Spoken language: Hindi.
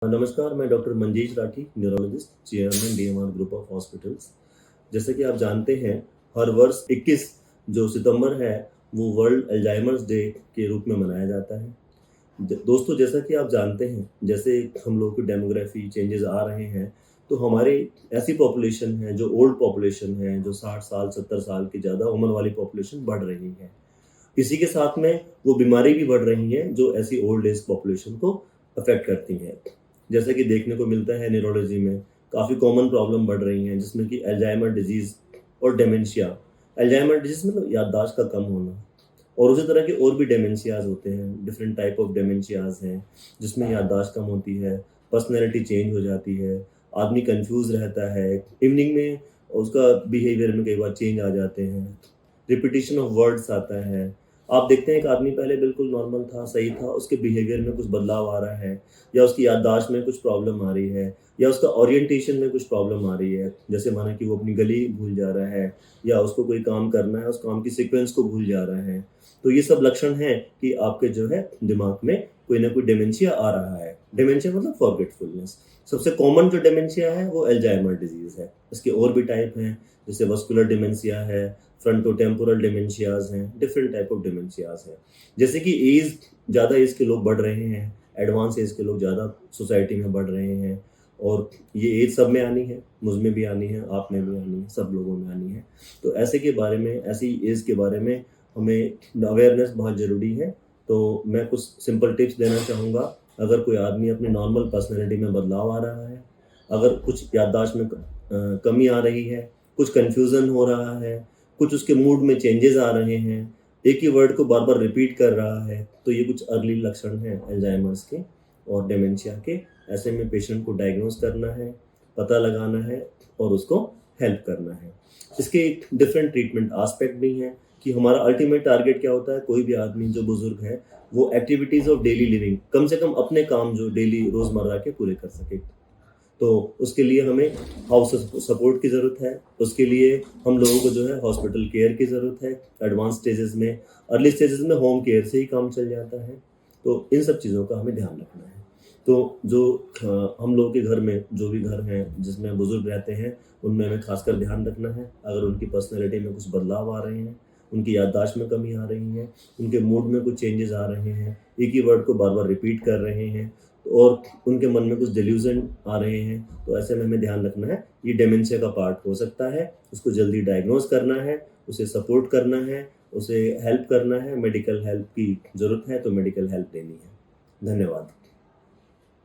नमस्कार, मैं doctor Manjeesh Rathi, neurologist, chairman DMR group of hospitals. जैसा कि आप जानते हैं, हर वर्ष 21 जो सितंबर है, वो वर्ल्ड अल्जाइमर्स डे के रूप में मनाया जाता है। दोस्तों, जैसा कि आप जानते हैं, जैसे हम लोगों की डेमोग्राफी चेंजेस आ रहे हैं, तो हमारी ऐसी पॉपुलेशन है, जो ओल्ड पॉपुलेशन है, जो 60 साल, 70 साल की ज़्यादा उम्र वाली पॉपुलेशन बढ़ रही है। इसी के साथ में वो बीमारी भी बढ़ रही हैं, जो ऐसी ओल्ड एज पॉपुलेशन को अफ़ेक्ट करती हैं। जैसा कि देखने को मिलता है न्यूरोलॉजी में, काफ़ी कॉमन प्रॉब्लम बढ़ रही हैं, जिसमें कि अल्जाइमर डिज़ीज़ और डिमेंशिया। अल्जाइमर डिज़ीज़ मतलब याददाश्त का कम होना, और उसी तरह के और भी डिमेंशियाज़ होते हैं, डिफरेंट टाइप ऑफ डिमेंशियाज़ हैं, जिसमें याददाश्त कम होती है, पर्सनैलिटी चेंज हो जाती है, आदमी कन्फ्यूज़ रहता है, इवनिंग में उसका बिहेवियर में कई बार चेंज आ जाते हैं, रिपिटिशन ऑफ वर्ड्स आता है। आप देखते हैं एक आदमी पहले बिल्कुल नॉर्मल था, सही था, उसके बिहेवियर में कुछ बदलाव आ रहा है, या उसकी याददाश्त में कुछ प्रॉब्लम आ रही है, या उसका ओरिएंटेशन में कुछ प्रॉब्लम आ रही है। जैसे माना कि वो अपनी गली भूल जा रहा है, या उसको कोई काम करना है, उस काम की सीक्वेंस को भूल जा रहा है। तो ये सब लक्षण हैं कि आपके जो है दिमाग में कोई ना कोई डिमेंशिया आ रहा है। डिमेंशिया मतलब फॉरगेटफुलनेस। सबसे कॉमन जो डिमेंशिया है वो अल्जाइमर डिजीज़ है। इसके और भी टाइप हैं, जैसे मस्कुलर डिमेंशिया है, फ्रंटोटेम्पोरल डिमेंशियाज़ हैं, डिफरेंट टाइप ऑफ डिमेंशियाज़ हैं। जैसे कि ज़्यादा एज के लोग बढ़ रहे हैं, एडवांस एज के लोग ज़्यादा सोसाइटी में बढ़ रहे हैं, और ये एज सब में आनी है, मुझ में भी आनी है, आप में भी आनी है, सब लोगों में आनी है। तो ऐसे के बारे में, ऐसी एज के बारे में हमें अवेयरनेस बहुत ज़रूरी है। तो मैं कुछ सिंपल टिप्स देना चाहूँगा। अगर कोई आदमी अपनी नॉर्मल पर्सनैलिटी में बदलाव आ रहा है, अगर कुछ याददाश्त में कमी आ रही है, कुछ कन्फ्यूज़न हो रहा है, कुछ उसके मूड में चेंजेस आ रहे हैं, एक ही वर्ड को बार-बार रिपीट कर रहा है, तो ये कुछ अर्ली लक्षण हैं अल्जाइमर्स के और डिमेंशिया के। ऐसे में पेशेंट को डायग्नोज़ करना है, पता लगाना है और उसको हेल्प करना है। इसके एक डिफरेंट ट्रीटमेंट एस्पेक्ट भी हैं कि हमारा अल्टीमेट टारगेट क्या होता है। कोई भी आदमी जो बुज़ुर्ग है, वो एक्टिविटीज़ ऑफ डेली लिविंग कम से कम अपने काम जो डेली रोज़मर्रा के पूरे कर सके। तो उसके लिए हमें हाउस सपोर्ट की ज़रूरत है। उसके लिए हम लोगों को जो है हॉस्पिटल केयर की ज़रूरत है। एडवांस स्टेजेस में, अर्ली स्टेजेस में होम केयर से ही काम चल जाता है। तो इन सब चीज़ों का हमें ध्यान रखना है। तो जो हम लोगों के घर में जो भी घर हैं जिसमें बुज़ुर्ग रहते हैं, उनमें हमें ख़ासकर ध्यान रखना है। अगर उनकी पर्सनैलिटी में कुछ बदलाव आ रहे हैं, उनकी याददाश्त में कमी आ रही है, उनके मूड में कुछ चेंजेस आ रहे हैं, एक ही वर्ड को बार-बार रिपीट कर रहे हैं, और उनके मन में कुछ डिल्यूज़न आ रहे हैं, तो ऐसे में हमें ध्यान रखना है, ये डिमेंशिया का पार्ट हो सकता है। उसको जल्दी डायग्नोज़ करना है, उसे सपोर्ट करना है, उसे हेल्प करना है, मेडिकल हेल्प की ज़रूरत है तो मेडिकल हेल्प देनी है। धन्यवाद।